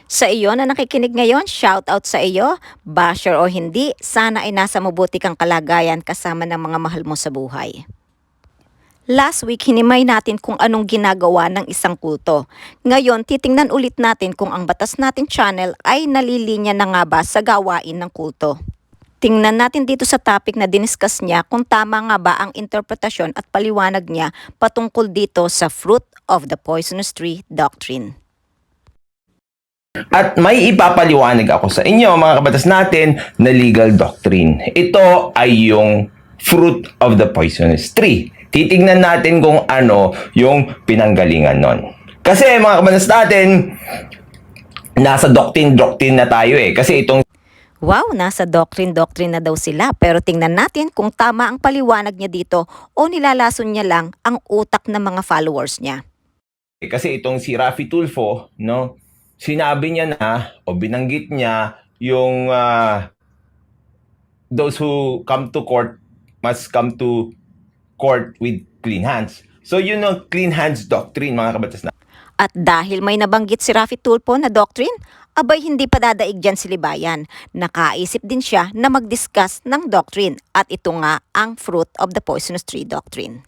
Sa iyo na nakikinig ngayon, shout out sa iyo, basher o hindi, sana ay nasa mabuti kang kalagayan kasama ng mga mahal mo sa buhay. Last week, hinimay natin kung anong ginagawa ng isang kulto. Ngayon, titingnan ulit natin kung ang batas natin channel ay nalilinya na nga ba sa gawain ng kulto. Tingnan natin dito sa topic na diniscuss niya kung tama nga ba ang interpretasyon at paliwanag niya patungkol dito sa fruit of the poisonous tree doctrine. At may ipapaliwanag ako sa inyo mga kabatas natin na legal doctrine. Ito ay yung fruit of the poisonous tree. Titignan natin kung ano yung pinanggalingan nun. Kasi mga kabatas natin, nasa doctrine na tayo eh. Kasi itong Wow, nasa doctrine na daw sila, pero tingnan natin kung tama ang paliwanag niya dito o nilalason niya lang ang utak ng mga followers niya. si Rafi Tulfo, no, sinabi niya na o binanggit niya yung those who come to court must come to court with clean hands. So yun ang clean hands doctrine mga kabatas na. At dahil may nabanggit si Rafi Tulfo na doctrine, abay hindi pa dadaig dyan si Libayan. Nakaisip din siya na mag-discuss ng doctrine at ito nga ang fruit of the poisonous tree doctrine.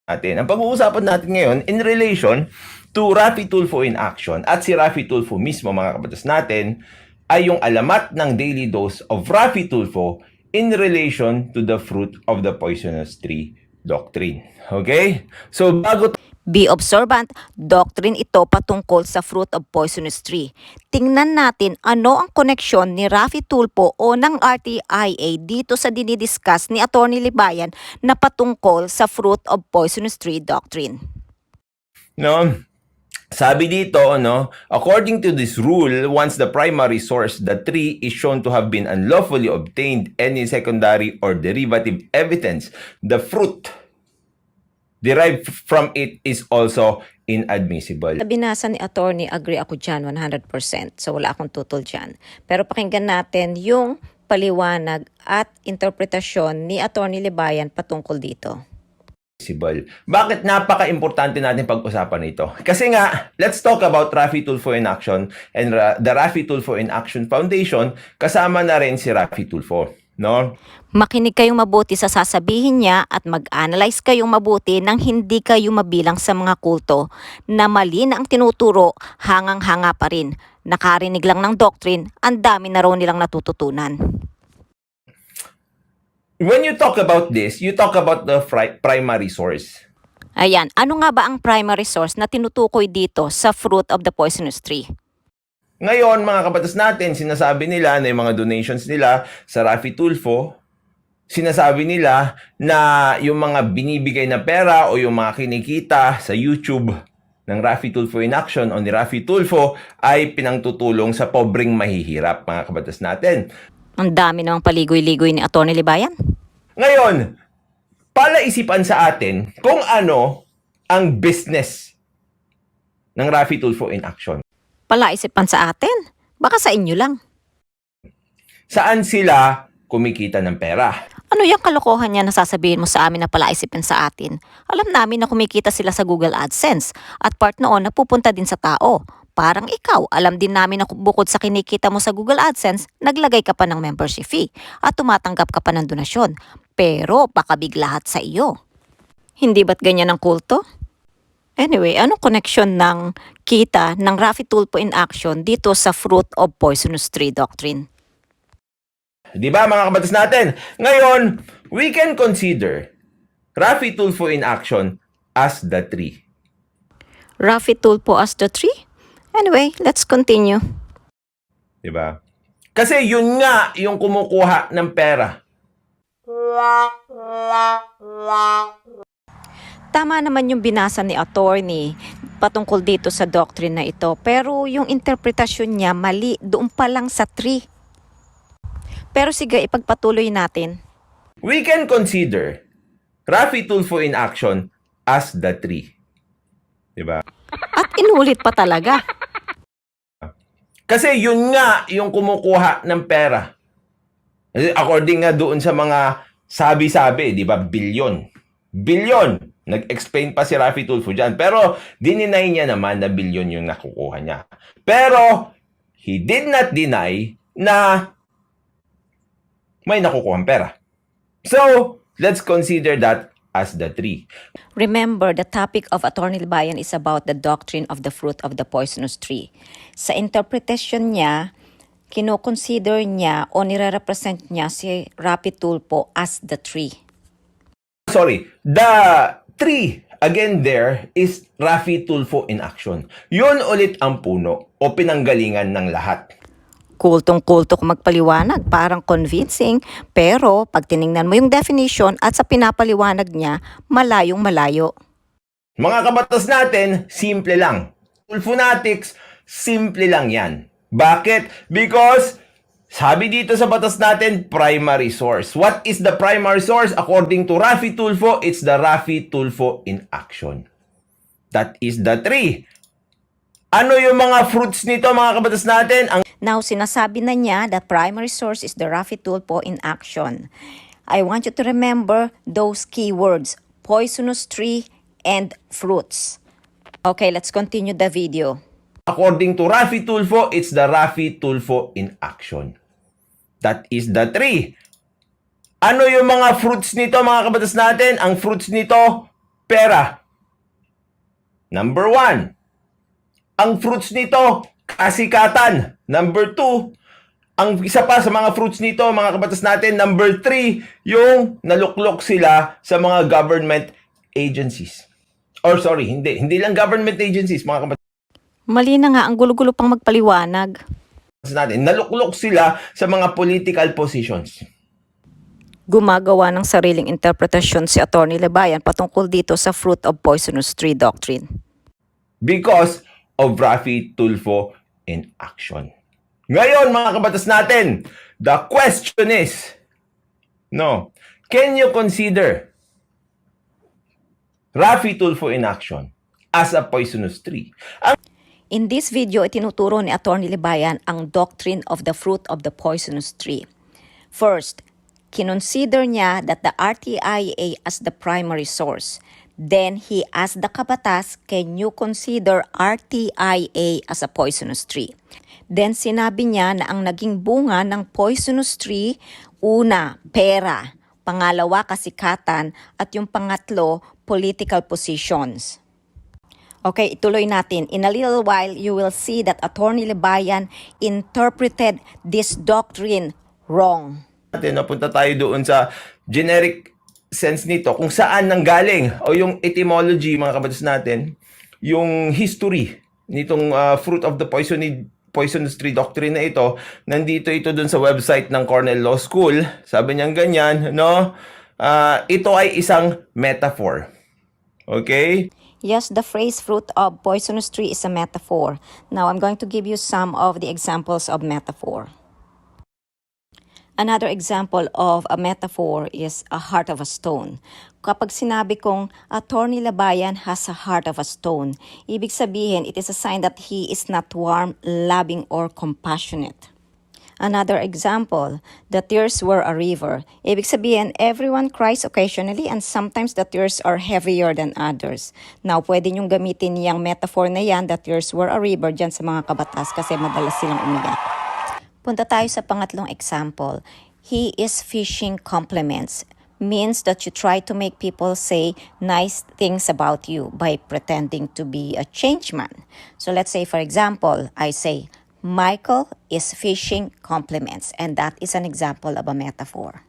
Ang pag-uusapan natin ngayon in relation to Rafi Tulfo in action at si Rafi Tulfo mismo mga kabatas natin ay yung alamat ng daily dose of Rafi Tulfo in relation to the fruit of the poisonous tree doctrine. Okay? So bago Be observant, doctrine ito patungkol sa fruit of poisonous tree. Tingnan natin ano ang koneksyon ni Rafi Tulfo o ng RTIA dito sa dinidiscuss ni Atty. Libayan na patungkol sa fruit of poisonous tree doctrine. no, sabi dito, no, according to this rule, once the primary source, the tree, is shown to have been unlawfully obtained, any secondary or derivative evidence, the fruit derived from it is also inadmissible. Sa binasa ni attorney, agree ako dyan 100%. So wala akong tutol dyan. Pero pakinggan natin yung paliwanag at interpretasyon ni Atty. Libayan patungkol dito. Bakit napaka-importante natin pag-usapan ito? Kasi nga, let's talk about Rafi Tulfo in Action and the Rafi Tulfo in Action Foundation, kasama na rin si Rafi Tulfo. No? Makinig kayong mabuti sa sasabihin niya at mag-analyze kayong mabuti nang hindi kayo mabilang sa mga kulto na mali na ang tinuturo, hangang-hanga pa rin. Nakarinig lang ng doctrine, ang dami na raw nilang natututunan. When you talk about this, you talk about the primary source. Ayan, ano nga ba ang primary source na tinutukoy dito sa fruit of the poisonous tree? Ngayon, mga kabatas natin, sinasabi nila na yung mga donations nila sa Rafi Tulfo, sinasabi nila na yung mga binibigay na pera o yung mga kinikita sa YouTube ng Rafi Tulfo in Action o ni Rafi Tulfo ay pinangtutulong sa pobreng mahihirap, mga kabatas natin. Ang dami namang paligoy-ligoy ni Atty. Libayan. Ngayon, palaisipan sa atin kung ano ang business ng Rafi Tulfo in Action. Palaisipan sa atin? Baka sa inyo lang. Saan sila kumikita ng pera? Ano yung kalokohan niya na sasabihin mo sa amin na palaisipin sa atin? Alam namin na kumikita sila sa Google AdSense at part noon napupunta din sa tao. Parang ikaw, alam din namin na bukod sa kinikita mo sa Google AdSense, naglagay ka pa ng membership fee at tumatanggap ka pa ng donasyon. Pero baka biglahat sa iyo. Hindi ba't ganyan ang kulto? Anyway, anong connection ng kita ng Rafi Tulfo in Action dito sa fruit of poisonous tree doctrine? Di ba mga kabatas natin? Ngayon, we can consider Rafi Tulfo in Action as the tree. Rafi Tulfo as the tree? Anyway, let's continue. Di ba? Kasi yun nga yung kumukuha ng pera. Tama naman yung binasa ni attorney patungkol dito sa doctrine na ito, pero yung interpretasyon niya mali doon pa lang sa tree. Pero sige, ipagpatuloy natin. We can consider Rafi Tulfo in Action as the tree. Di ba? At inulit pa talaga. Kasi yun nga yung kumukuha ng pera. According nga doon sa mga sabi-sabi, di ba? Bilyon. Nag-explain pa si Rafi Tulfo dyan. Pero dininay niya naman na bilyon yung nakukuha niya. Pero he did not deny na may nakukuhang pera. So, let's consider that as the 3. Remember, the topic of Attorney Libayan is about the doctrine of the fruit of the poisonous tree. Sa interpretation niya, kinoconsider niya o nire-represent niya si Rapi Tulfo as the tree. Sorry, the 3 again there is Rafi Tulfo in action. Yun ulit ang puno o pinanggalingan ng lahat. Kultong-kulto kung magpaliwanag, parang convincing, pero pag tiningnan mo yung definition at sa pinapaliwanag niya, malayong malayo. Mga kabatas natin, simple lang. Tulfonatics, simple lang yan. Bakit? Because sabi dito sa batas natin, primary source. What is the primary source? According to Rafi Tulfo, it's the Rafi Tulfo in action. That is the 3. Ano yung mga fruits nito, mga kabatas natin? Now, sinasabi na niya that primary source is the Rafi Tulfo in action. I want you to remember those keywords, poisonous tree and fruits. Okay, let's continue the video. According to Rafi Tulfo, it's the Rafi Tulfo in action. That is the 3. Ano yung mga fruits nito, mga kabatas natin? Ang fruits nito, pera. Number 1. Ang fruits nito, kasikatan. Number 2, ang isa pa sa mga fruits nito, mga kabatas natin, number 3, yung naluklok sila sa mga government agencies. Or sorry, hindi lang government agencies, mga kabatas Mali na nga, ang gulo-gulo pang magpaliwanag. natin. Naluklok sila sa mga political positions. Gumagawa ng sariling interpretasyon si Attorney Libayan patungkol dito sa fruit of poisonous tree doctrine. Because of Rafi Tulfo in action. Ngayon, mga kabatas natin, the question is, can you consider Rafi Tulfo in action as a poisonous tree? In this video, itinuturo ni Attorney Libayan ang doctrine of the fruit of the poisonous tree. First, kinonsider niya that the RTIA as the primary source. Then he asked the kabatas, can you consider RTIA as a poisonous tree? Then sinabi niya na ang naging bunga ng poisonous tree, una, pera, pangalawa, kasikatan, at yung pangatlo, political positions. Okay, ituloy natin. In a little while, you will see that Attorney Libayan interpreted this doctrine wrong. Napunta tayo doon sa generic sense nito, kung saan nanggaling o yung etymology, mga kabatas natin, yung history nitong fruit of the poisonous tree doctrine na ito. Nandito ito doon sa website ng Cornell Law School. Sabi niya ganyan, ito ay isang metaphor. Okay? Yes, the phrase fruit of poisonous tree is a metaphor. Now, I'm going to give you some of the examples of metaphor. Another example of a metaphor is a heart of a stone. Kapag sinabi kong Attorney Libayan has a heart of a stone, ibig sabihin it is a sign that he is not warm, loving, or compassionate. Another example, the tears were a river. Ibig sabihin, everyone cries occasionally and sometimes the tears are heavier than others. Now, pwede niyong gamitin yung metaphor na yan, the tears were a river, dyan sa mga kabatas kasi madalas silang umiyak. Punta tayo sa pangatlong example. He is fishing compliments. Means that you try to make people say nice things about you by pretending to be a change man. So let's say, for example, I say, Michael is fishing compliments. And that is an example of a metaphor.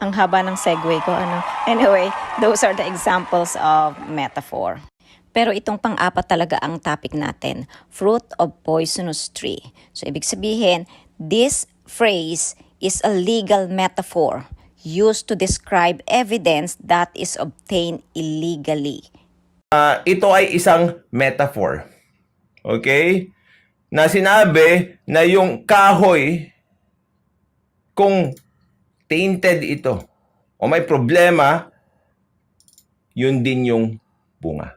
Ang haba ng segue ko, Anyway, those are the examples of metaphor. Pero itong pang-apat talaga ang topic natin, fruit of poisonous tree. So ibig sabihin, this phrase is a legal metaphor used to describe evidence that is obtained illegally. Ito ay isang metaphor. Okay? Na sinabi na yung kahoy, kung tainted ito o may problema, yun din yung bunga.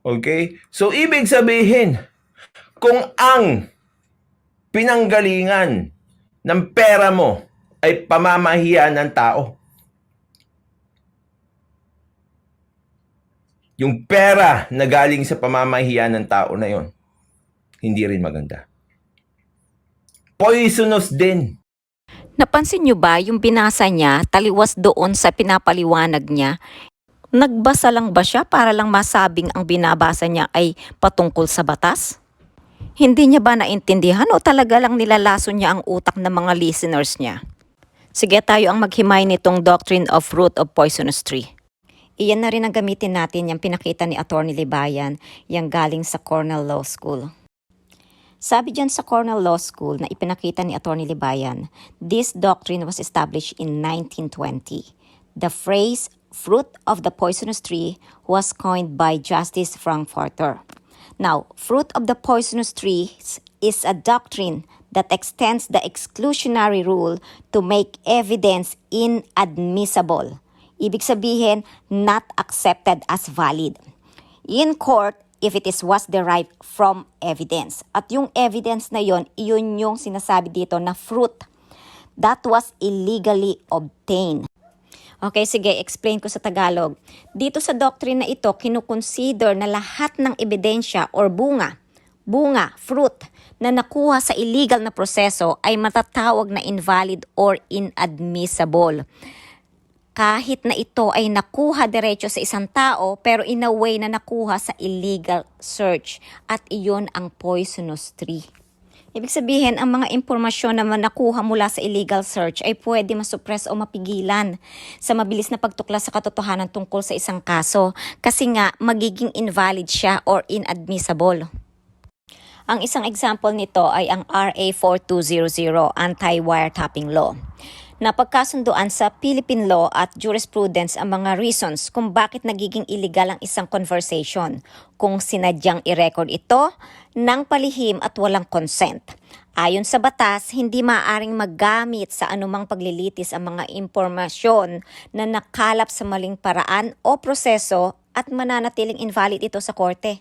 Okay? So, ibig sabihin, kung ang pinanggalingan ng pera mo ay pamamahiya ng tao, yung pera na galing sa pamamahiya ng tao na yon, hindi rin maganda. Poisonous din. Napansin niyo ba yung binasa niya taliwas doon sa pinapaliwanag niya? Nagbasa lang ba siya para lang masabing ang binabasa niya ay patungkol sa batas? Hindi niya ba naintindihan o talaga lang nilalason niya ang utak ng mga listeners niya? Sige, tayo ang maghimay nitong Doctrine of Fruit of Poisonous Tree. Iyan na rin ang gamitin natin yung pinakita ni Atty. Libayan, yung galing sa Cornell Law School. Sabi dyan sa Cornell Law School na ipinakita ni Atty. Libayan, this doctrine was established in 1920. The phrase, fruit of the poisonous tree, was coined by Justice Frankfurter. Now, fruit of the poisonous tree is a doctrine that extends the exclusionary rule to make evidence inadmissible. Ibig sabihin, not accepted as valid. In court, if it was derived from evidence. At yung evidence na yon, iyon yung sinasabi dito na fruit that was illegally obtained. Okay, sige, explain ko sa Tagalog. Dito sa doctrine na ito, kinukonsider na lahat ng ebidensya or bunga, fruit, na nakuha sa illegal na proseso ay matatawag na invalid or inadmissible. Kahit na ito ay nakuha diretso sa isang tao pero in a way na nakuha sa illegal search at iyon ang poisonous tree. Ibig sabihin, ang mga impormasyon na nakuha mula sa illegal search ay pwede masuppress o mapigilan sa mabilis na pagtuklas sa katotohanan tungkol sa isang kaso kasi nga magiging invalid siya or inadmissible. Ang isang example nito ay ang RA 4200 Anti-Wiretapping Law. Napagkasunduan sa Philippine law at jurisprudence ang mga reasons kung bakit nagiging illegal ang isang conversation, kung sinadyang i-record ito ng palihim at walang consent. Ayon sa batas, hindi maaaring maggamit sa anumang paglilitis ang mga impormasyon na nakalap sa maling paraan o proseso at mananatiling invalid ito sa korte.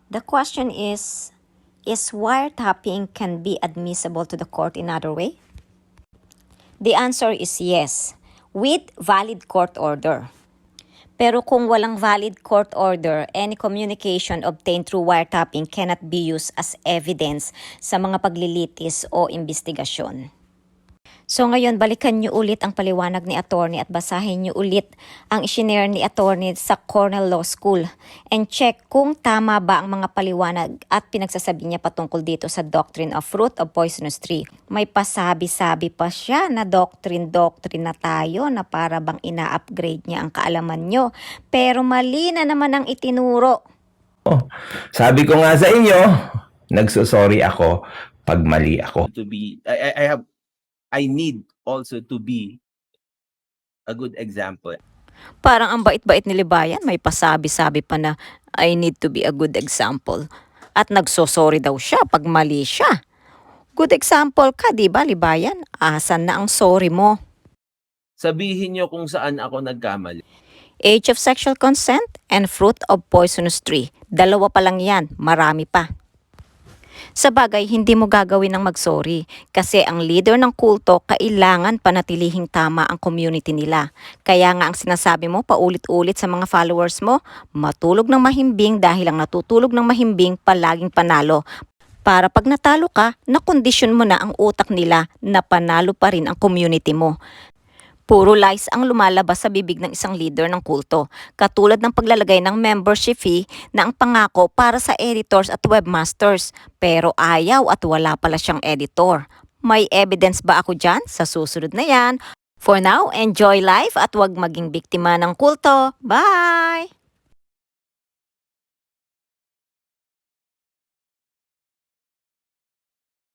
The question is wiretapping can be admissible to the court in other way? The answer is yes, with valid court order. Pero kung walang valid court order, any communication obtained through wiretapping cannot be used as evidence sa mga paglilitis o investigasyon. So ngayon, balikan niyo ulit ang paliwanag ni attorney at basahin niyo ulit ang isinare ni attorney sa Cornell Law School and check kung tama ba ang mga paliwanag at pinagsasabi niya patungkol dito sa Doctrine of Fruit of Poisonous Tree. May pasabi-sabi pa siya na doctrine na tayo na para bang ina-upgrade niya ang kaalaman niyo. Pero mali na naman ang itinuro. Sabi ko nga sa inyo, nagsosorry ako pag mali ako. To be I need also to be a good example. Parang ang bait-bait ni Libayan, may pasabi-sabi pa na I need to be a good example. At nagsosorry daw siya pag mali siya. Good example ka, di ba Libayan? Asan na ang sorry mo? Sabihin niyo kung saan ako nagkamali. Age of sexual consent and fruit of poisonous tree. Dalawa pa lang yan, marami pa. Sa bagay, hindi mo gagawin ng magsorry kasi ang leader ng kulto kailangan panatilihing tama ang community nila. Kaya nga ang sinasabi mo paulit-ulit sa mga followers mo, matulog ng mahimbing dahil ang natutulog ng mahimbing palaging panalo. Para pag natalo ka, nakondisyon mo na ang utak nila na panalo pa rin ang community mo. Puro lies ang lumalabas sa bibig ng isang leader ng kulto, katulad ng paglalagay ng membership fee na ang pangako para sa editors at webmasters, pero ayaw at wala pala siyang editor. May evidence ba ako dyan? Sa susunod na yan. For now, enjoy life at huwag maging biktima ng kulto. Bye!